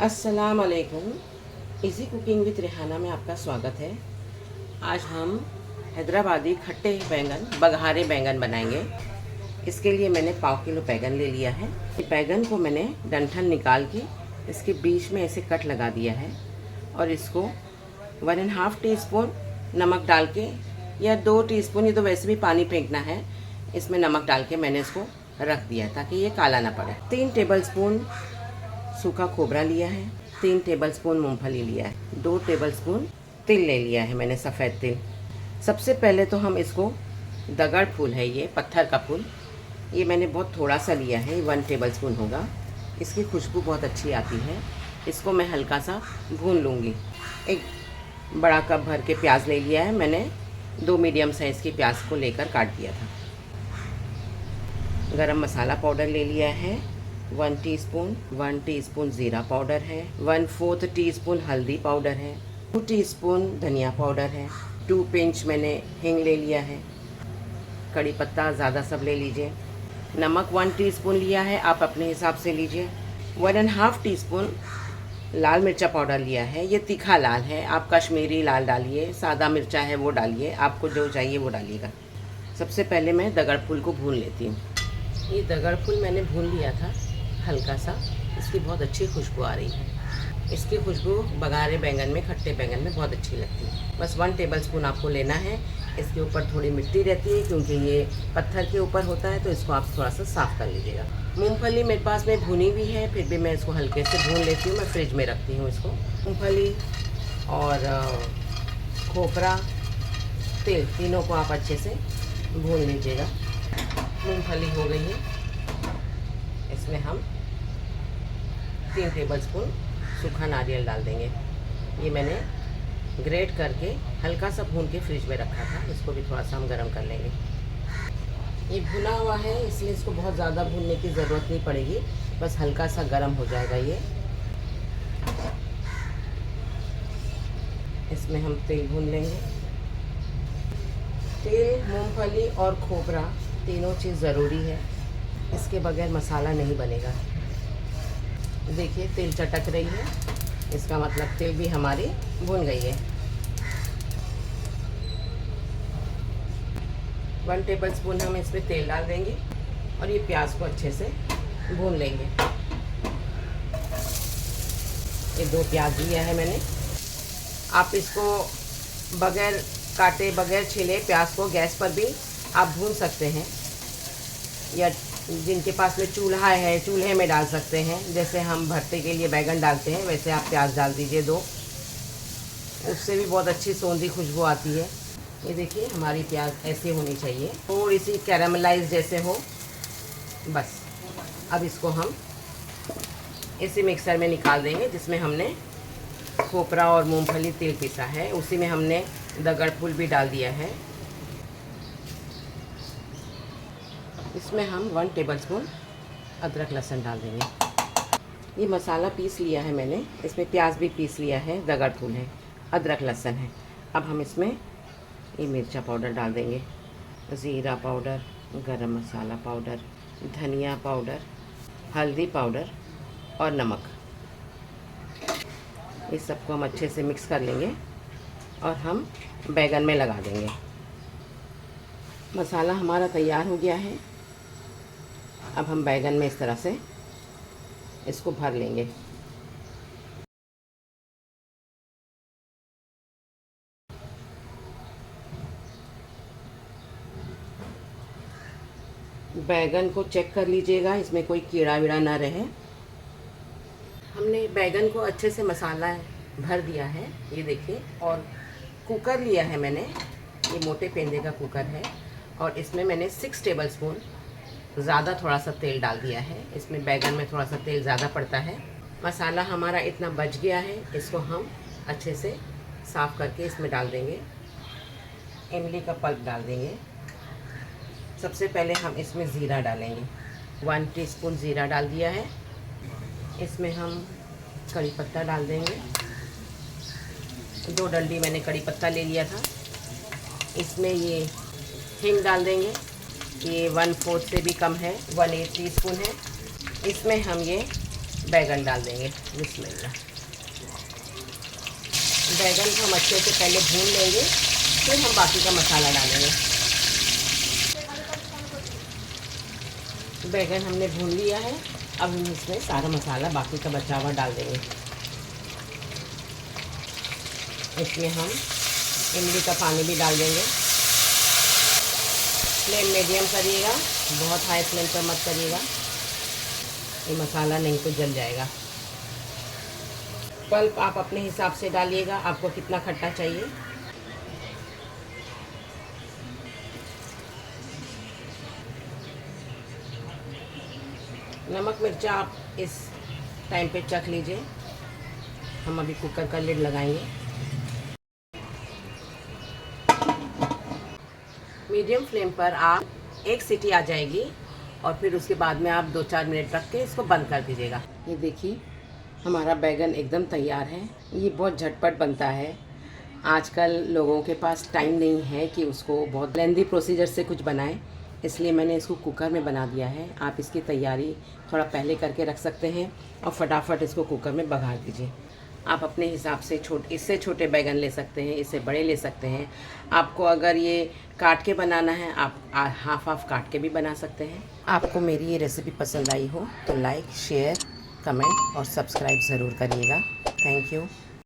अस्सलाम वालेकुम। Easy cooking with Rehana में आपका स्वागत है। आज हम हैदराबादी खट्टे बैंगन बघारे बैंगन बनाएंगे। इसके लिए मैंने 1/4 किलो बैंगन ले लिया है। बैंगन को मैंने डंठल निकाल के इसके बीच में ऐसे कट लगा दिया है और इसको 1.5 टीस्पून नमक डाल के या 2 टीस्पून, ये तो वैसे भी पानी फेंकना है, इसमें नमक डाल के मैंने इसको रख दिया ताकि ये काला ना पड़े। 3 टेबलस्पून सूखा खोबरा लिया है, 3 टेबलस्पून मूंगफली लिया है, 2 टेबलस्पून तिल ले लिया है मैंने, सफ़ेद तिल। सबसे पहले तो हम इसको, दगड़ फूल है ये, पत्थर का फूल, ये मैंने बहुत थोड़ा सा लिया है, 1 टेबलस्पून होगा। इसकी खुशबू बहुत अच्छी आती है। इसको मैं हल्का सा भून लूँगी। एक बड़ा कप भर के प्याज ले लिया है मैंने, 2 मीडियम साइज़ के प्याज को लेकर काट दिया था। गरम मसाला पाउडर ले लिया है 1 टीस्पून ज़ीरा पाउडर है, 1/4 टीस्पून हल्दी पाउडर है, 2 टीस्पून धनिया पाउडर है, 2 पिंच मैंने हींग ले लिया है, कड़ी पत्ता ज़्यादा सब ले लीजिए। नमक 1 टीस्पून लिया है, आप अपने हिसाब से लीजिए। 1.5 टीस्पून लाल मिर्चा पाउडर लिया है, ये तीखा लाल है, आप कश्मीरी लाल डालिए, सादा मिर्चा है वो डालिए, आपको जो चाहिए वो डालिएगा। सबसे पहले मैं दगड़ फूल को भून लेती हूँ। ये दगड़ फूल मैंने भून लिया था हल्का सा, इसकी बहुत अच्छी खुशबू आ रही है। इसकी खुशबू बघारे बैंगन में, खट्टे बैंगन में बहुत अच्छी लगती है। बस 1 टेबलस्पून आपको लेना है। इसके ऊपर थोड़ी मिट्टी रहती है क्योंकि ये पत्थर के ऊपर होता है, तो इसको आप थोड़ा सा साफ़ कर लीजिएगा। मूंगफली मेरे पास में भुनी हुई है, फिर भी मैं इसको हल्के से भून लेती हूँ। मैं फ्रिज में रखती हूँ इसको। मूंगफली और खोपरा, तिल, तीनों को आप अच्छे से भून लीजिएगा। मूंगफली हो गई है, इसमें हम 3 टेबलस्पून सूखा नारियल डाल देंगे। ये मैंने ग्रेट करके हल्का सा भून के फ्रिज में रखा था, इसको भी थोड़ा सा हम गरम कर लेंगे। ये भुना हुआ है इसलिए इसको बहुत ज़्यादा भूनने की ज़रूरत नहीं पड़ेगी, बस हल्का सा गरम हो जाएगा ये। इसमें हम तेल भून लेंगे। तेल, मूंगफली और खोपरा तीनों चीज़ ज़रूरी है, इसके बगैर मसाला नहीं बनेगा। देखिए तेल चटक रही है, इसका मतलब तेल भी हमारी भुन गई है। 1 टेबलस्पून हम इसमें तेल डाल देंगे और ये प्याज को अच्छे से भून लेंगे। ये 2 प्याज लिया है मैंने। आप इसको बगैर काटे, बगैर छिले प्याज को गैस पर भी आप भून सकते हैं, या जिनके पास में चूल्हा है चूल्हे में डाल सकते हैं। जैसे हम भरते के लिए बैंगन डालते हैं वैसे आप प्याज डाल दीजिए 2, उससे भी बहुत अच्छी सौंधी खुशबू आती है। ये देखिए हमारी प्याज ऐसी होनी चाहिए, थोड़ी सी कैरामलाइज जैसे हो बस। अब इसको हम इसी मिक्सर में निकाल देंगे जिसमें हमने खोपरा और मूंगफली तिल पीसा है, उसी में हमने दगड़ फूल भी डाल दिया है। इसमें हम 1 टेबलस्पून अदरक लहसुन डाल देंगे। ये मसाला पीस लिया है मैंने, इसमें प्याज भी पीस लिया है, दगड़ फूल है, अदरक लहसुन है। अब हम इसमें ये मिर्चा पाउडर डाल देंगे, ज़ीरा पाउडर, गरम मसाला पाउडर, धनिया पाउडर, हल्दी पाउडर और नमक। इस सबको हम अच्छे से मिक्स कर लेंगे और हम बैंगन में लगा देंगे। मसाला हमारा तैयार हो गया है। अब हम बैंगन में इस तरह से इसको भर लेंगे। बैंगन को चेक कर लीजिएगा, इसमें कोई कीड़ा वीड़ा ना रहे। हमने बैंगन को अच्छे से मसाला भर दिया है, ये देखिए। और कुकर लिया है मैंने, ये मोटे पेंदे का कुकर है, और इसमें मैंने 6 टेबलस्पून ज़्यादा थोड़ा सा तेल डाल दिया है। इसमें बैंगन में थोड़ा सा तेल ज़्यादा पड़ता है। मसाला हमारा इतना बच गया है, इसको हम अच्छे से साफ़ करके इसमें डाल देंगे। इमली का पल्प डाल देंगे। सबसे पहले हम इसमें ज़ीरा डालेंगे, 1 टीस्पून ज़ीरा डाल दिया है। इसमें हम कड़ी पत्ता डाल देंगे, 2 डंडी मैंने कड़ी पत्ता ले लिया था। इसमें ये हींग डाल देंगे, ये 1/4 से भी कम है, 1/8 टीस्पून है। इसमें हम ये बैगन डाल देंगे। बिस्मिल्लाह। बैगन को हम अच्छे से पहले भून लेंगे, फिर हम बाकी का मसाला डालेंगे। बैगन हमने भून लिया है, अब हम इसमें सारा मसाला बाकी का बचा हुआ डाल देंगे। इसमें हम इमली का पानी भी डाल देंगे। फ्लेम मीडियम करिएगा, बहुत हाई फ्लेम पर मत करिएगा, ये मसाला नहीं तो जल जाएगा। पल्प आप अपने हिसाब से डालिएगा, आपको कितना खट्टा चाहिए। नमक मिर्चा आप इस टाइम पे चख लीजिए। हम अभी कुकर का लिड लगाएंगे। मीडियम फ्लेम पर आप एक सीटी आ जाएगी और फिर उसके बाद में आप 2-4 मिनट रख के इसको बंद कर दीजिएगा। ये देखिए हमारा बैगन एकदम तैयार है। ये बहुत झटपट बनता है। आजकल लोगों के पास टाइम नहीं है कि उसको बहुत लेंदी प्रोसीजर से कुछ बनाएं, इसलिए मैंने इसको कुकर में बना दिया है। आप इसकी तैयारी थोड़ा पहले करके रख सकते हैं और फटाफट इसको कुकर में बघार दीजिए। आप अपने हिसाब से इससे छोटे बैगन ले सकते हैं, इससे बड़े ले सकते हैं। आपको अगर ये काट के बनाना है, आप हाफ काट के भी बना सकते हैं। आपको मेरी ये रेसिपी पसंद आई हो तो लाइक, शेयर, कमेंट और सब्सक्राइब ज़रूर करिएगा। Thank you.